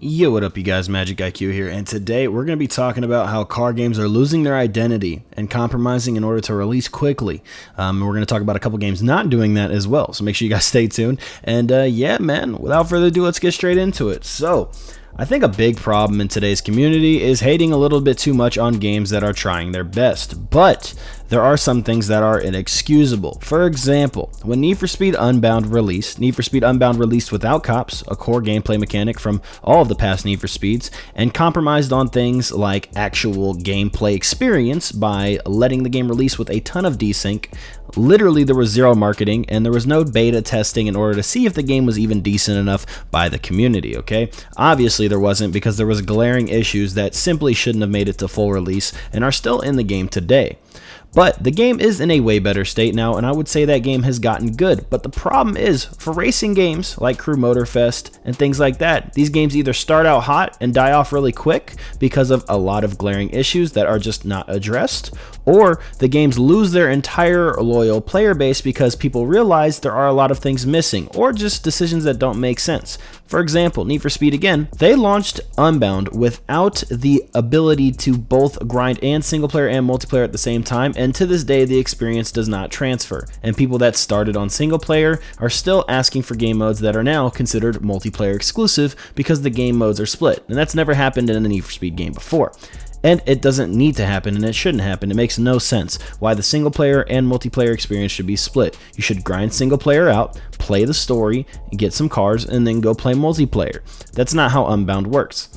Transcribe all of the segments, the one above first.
Yo, what up you guys, MxgicIQ here, and today we're going to be talking about how car games are losing their identity and compromising in order to release quickly. We're going to talk about a couple games not doing that as well, so make sure you guys stay tuned. And yeah, man, without further ado, let's get straight into it. So, I think a big problem in today's community is hating a little bit too much on games that are trying their best, but there are some things that are inexcusable. For example, when Need for Speed Unbound released, Need for Speed Unbound released without cops, a core gameplay mechanic from all of the past Need for Speeds, and compromised on things like actual gameplay experience by letting the game release with a ton of desync. Literally, there was zero marketing and there was no beta testing in order to see if the game was even decent enough by the community, okay? Obviously, there wasn't, because there was glaring issues that simply shouldn't have made it to full release and are still in the game today. But the game is in a way better state now, and I would say that game has gotten good. But the problem is, for racing games like Crew Motorfest and things like that, these games either start out hot and die off really quick because of a lot of glaring issues that are just not addressed, or the games lose their entire loyal player base because people realize there are a lot of things missing, or just decisions that don't make sense. For example, Need for Speed again, they launched Unbound without the ability to both grind and single player and multiplayer at the same time, and to this day the experience does not transfer, and people that started on single player are still asking for game modes that are now considered multiplayer exclusive because the game modes are split, and that's never happened in a Need for Speed game before. And it doesn't need to happen, and it shouldn't happen. It makes no sense why the single player and multiplayer experience should be split. You should grind single player out, play the story, get some cars, and then go play multiplayer. That's not how Unbound works.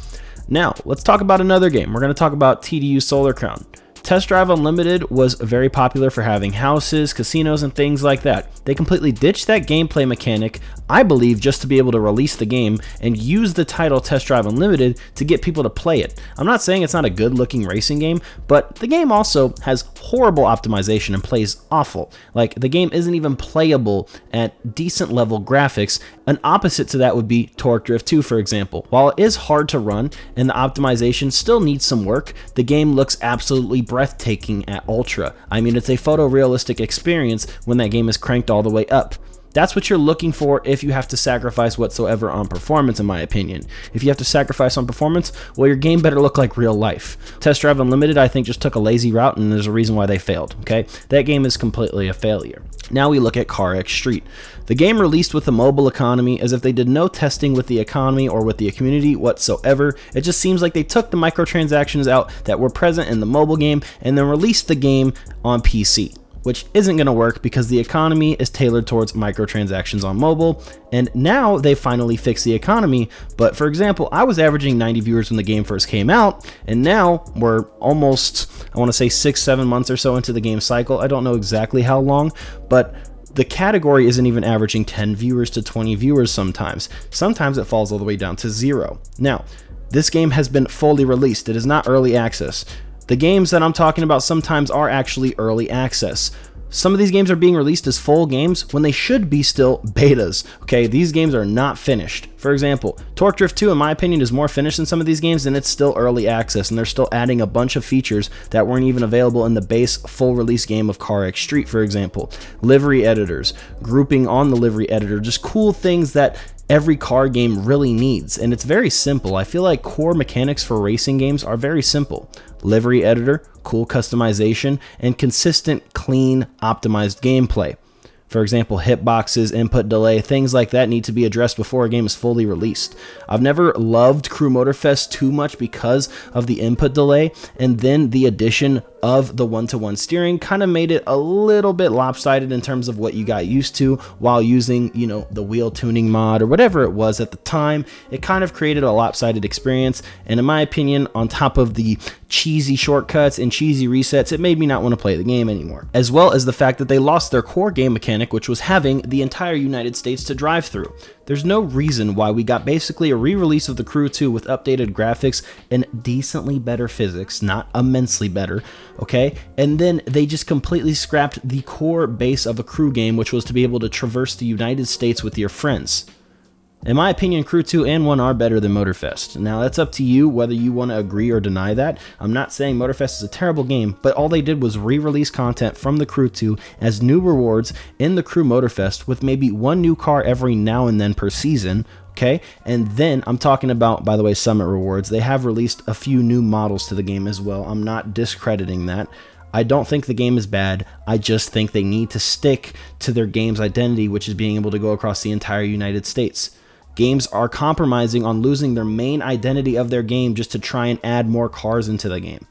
Now, let's talk about another game. We're going to talk about TDU Solar Crown. Test Drive Unlimited was very popular for having houses, casinos, and things like that. They completely ditched that gameplay mechanic, I believe, just to be able to release the game and use the title Test Drive Unlimited to get people to play it. I'm not saying it's not a good-looking racing game, but the game also has horrible optimization and plays awful. Like, the game isn't even playable at decent level graphics. An opposite to that would be Torque Drift 2, for example. While it is hard to run and the optimization still needs some work, the game looks absolutely breathtaking at ultra. I mean, it's a photorealistic experience when that game is cranked all the way up. That's what you're looking for if you have to sacrifice whatsoever on performance, in my opinion. If you have to sacrifice on performance, well, your game better look like real life. Test Drive Unlimited, I think, just took a lazy route, and there's a reason why they failed, okay? That game is completely a failure. Now we look at CarX Street. The game released with the mobile economy as if they did no testing with the economy or with the community whatsoever. It just seems like they took the microtransactions out that were present in the mobile game and then released the game on PC, which isn't going to work because the economy is tailored towards microtransactions on mobile, and now they finally fixed the economy. But for example, I was averaging 90 viewers when the game first came out, and now we're almost, I want to say 6-7 months or so into the game cycle. I don't know exactly how long, but the category isn't even averaging 10 viewers to 20 viewers sometimes. Sometimes it falls all the way down to 0. Now, this game has been fully released. It is not early access. The games that I'm talking about sometimes are actually early access. Some of these games are being released as full games when they should be still betas. Okay, these games are not finished. For example, Torque Drift 2, in my opinion, is more finished than some of these games, and it's still early access, and they're still adding a bunch of features that weren't even available in the base full release game of CarX Street, for example. Livery editors, grouping on the livery editor, just cool things that every car game really needs, and it's very simple. I feel like core mechanics for racing games are very simple. Livery editor, cool customization, and consistent, clean, optimized gameplay. For example, hitboxes, input delay, things like that need to be addressed before a game is fully released. I've never loved Crew Motorfest too much because of the input delay, and then the addition of the one-to-one steering kind of made it a little bit lopsided in terms of what you got used to while using, you know, the wheel tuning mod or whatever it was at the time. It kind of created a lopsided experience, and in my opinion, on top of the cheesy shortcuts and cheesy resets, it made me not want to play the game anymore. As well as the fact that they lost their core game mechanic, which was having the entire United States to drive through. There's no reason why we got basically a re-release of the Crew 2 with updated graphics and decently better physics, not immensely better, okay? And then they just completely scrapped the core base of a Crew game, which was to be able to traverse the United States with your friends. In my opinion, Crew 2 and 1 are better than Motorfest. Now, that's up to you whether you want to agree or deny that. I'm not saying Motorfest is a terrible game, but all they did was re-release content from the Crew 2 as new rewards in the Crew Motorfest with maybe one new car every now and then per season, Okay, and then I'm talking about, by the way, Summit Rewards. They have released a few new models to the game as well. I'm not discrediting that. I don't think the game is bad. I just think they need to stick to their game's identity, which is being able to go across the entire United States. Games are compromising on losing their main identity of their game just to try and add more cars into the game.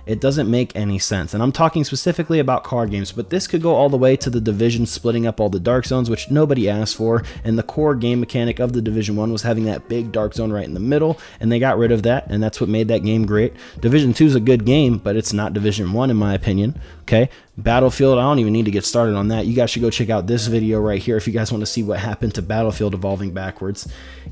It doesn't make any sense. And I'm talking specifically about car games, but this could go all the way to the Division splitting up all the dark zones, which nobody asked for. And the core game mechanic of the Division 1 was having that big dark zone right in the middle, and they got rid of that, and that's what made that game great. Division 2 is a good game, but it's not Division 1 in my opinion. Okay, Battlefield, I don't even need to get started on that. You guys should go check out this video right here if you guys want to see what happened to Battlefield evolving backwards.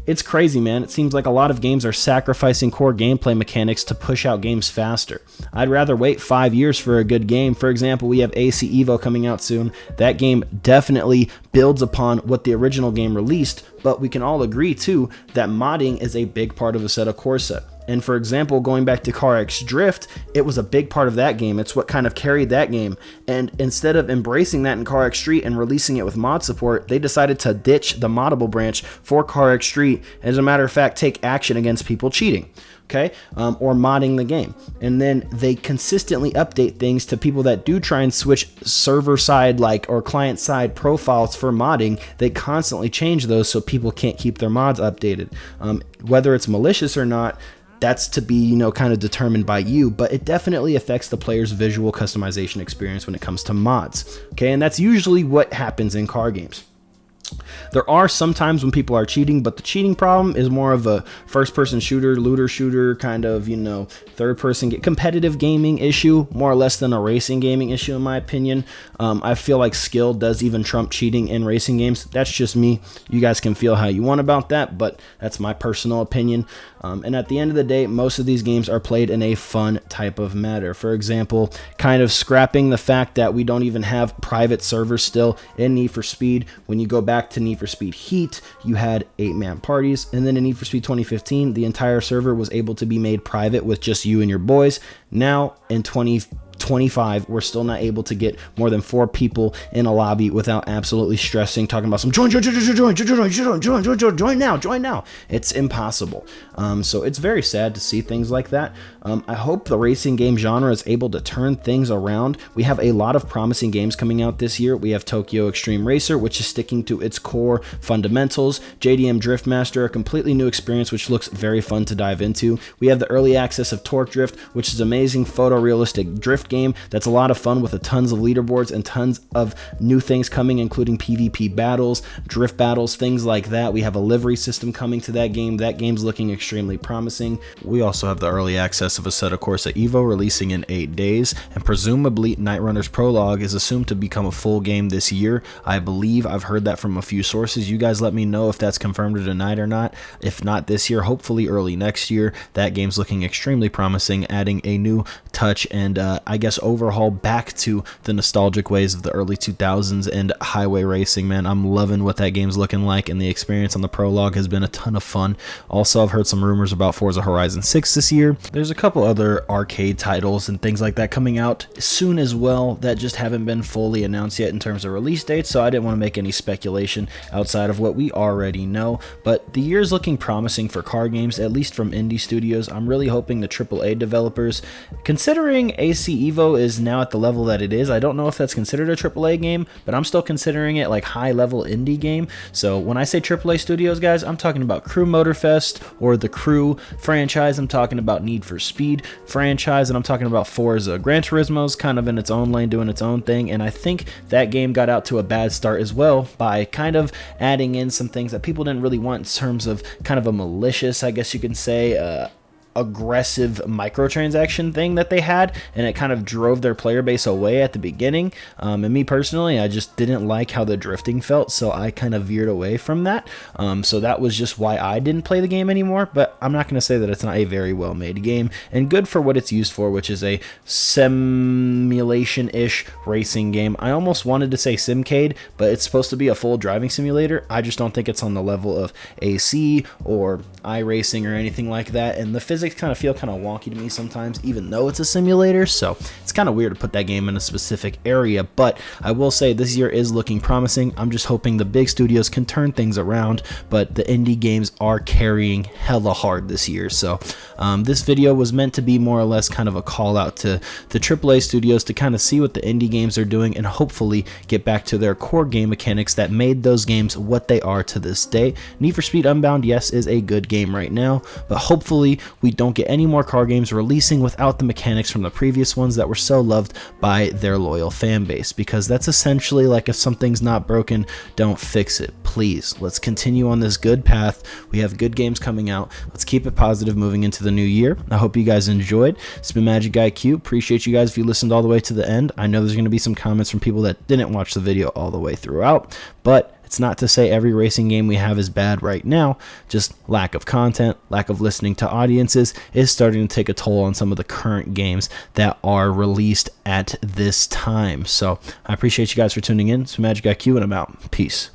It's crazy, man. It seems like a lot of games are sacrificing core gameplay mechanics to push out games faster. I'd rather wait 5 years for a good game. For example, we have AC Evo coming out soon. That game definitely builds upon what the original game released, but we can all agree too that modding is a big part of Assetto Corsa. And for example, going back to CarX Drift, it was a big part of that game. It's what kind of carried that game. And instead of embracing that in CarX Street and releasing it with mod support, they decided to ditch the moddable branch for CarX Street. As a matter of fact, take action against people cheating. Okay, or modding the game. And then they consistently update things to people that do try and switch server side or client side profiles for modding. They constantly change those so people can't keep their mods updated. Whether it's malicious or not, that's to be, kind of determined by you, but it definitely affects the player's visual customization experience when it comes to mods. Okay, and that's usually what happens in car games. There are some times when people are cheating, but the cheating problem is more of a first-person shooter, looter shooter, kind of, third-person competitive gaming issue, more or less than a racing gaming issue, in my opinion. I feel like skill does even trump cheating in racing games. That's just me. You guys can feel how you want about that, but that's my personal opinion. And at the end of the day, most of these games are played in a fun type of manner. For example, kind of scrapping the fact that we don't even have private servers still in Need for Speed. When you go back to Need for Speed Heat, you had 8-man parties, and then in Need for Speed 2015, the entire server was able to be made private with just you and your boys. Now in 2025, we're still not able to get more than 4 people in a lobby without absolutely stressing, talking about some join now. It's impossible. So it's very sad to see things like that. I hope the racing game genre is able to turn things around. We have a lot of promising games coming out this year. We have Tokyo Extreme Racer, which is sticking to its core fundamentals. JDM Drift Master, a completely new experience which looks very fun to dive into. We have the early access of Torque Drift, which is amazing photorealistic drift game that's a lot of fun with tons of leaderboards and tons of new things coming, including PvP battles, drift battles, things like that. We have a livery system coming to that game. That game's looking extremely promising. We also have the early access of Assetto Corsa Evo releasing in 8 days, and presumably Night Runner's Prologue is assumed to become a full game this year. I believe I've heard that from a few sources. You guys let me know if that's confirmed tonight or not. If not this year, hopefully early next year. That game's looking extremely promising, adding a new touch and I guess overhaul back to the nostalgic ways of the early 2000s and highway racing. Man, I'm loving what that game's looking like, and the experience on the Prologue has been a ton of fun. Also, I've heard some rumors about Forza Horizon 6 this year. There's a couple other arcade titles and things like that coming out soon as well that just haven't been fully announced yet in terms of release dates, so I didn't want to make any speculation outside of what we already know. But the year's looking promising for car games, at least from indie studios. I'm really hoping the AAA developers, considering AC Evo is now at the level that it is, I don't know if that's considered a AAA game, but I'm still considering it like high-level indie game. So when I say AAA studios, guys, I'm talking about Crew Motorfest or the Crew franchise. I'm talking about Need for Speed franchise, and I'm talking about Forza. Gran Turismo's kind of in its own lane doing its own thing, and I think that game got out to a bad start as well by kind of adding in some things that people didn't really want in terms of kind of a malicious, I guess you can say, aggressive microtransaction thing that they had, and it kind of drove their player base away at the beginning. And me personally, I just didn't like how the drifting felt, so I kind of veered away from that. So that was just why I didn't play the game anymore, but I'm not going to say that it's not a very well made game, and good for what it's used for, which is a simulation-ish racing game. I almost wanted to say Simcade, but it's supposed to be a full driving simulator. I just don't think it's on the level of AC or iRacing or anything like that, and the physics physics kind of feel kind of wonky to me sometimes, even though it's a simulator, so it's kind of weird to put that game in a specific area. But I will say this year is looking promising. I'm just hoping the big studios can turn things around, but the indie games are carrying hella hard this year. So this video was meant to be more or less kind of a call out to the AAA studios to kind of see what the indie games are doing and hopefully get back to their core game mechanics that made those games what they are to this day. Need for Speed Unbound, yes, is a good game right now, but hopefully we don't get any more car games releasing without the mechanics from the previous ones that were so loved by their loyal fan base, because that's essentially like, if something's not broken, don't fix it. Please, let's continue on this good path. We have good games coming out. Let's keep it positive moving into the new year. I hope you guys enjoyed. It's been MxgicIQ. Appreciate you guys if you listened all the way to the end. I know there's going to be some comments from people that didn't watch the video all the way throughout, but it's not to say every racing game we have is bad right now. Just lack of content, lack of listening to audiences is starting to take a toll on some of the current games that are released at this time. So I appreciate you guys for tuning in. It's MxgicIQ, and I'm out. Peace.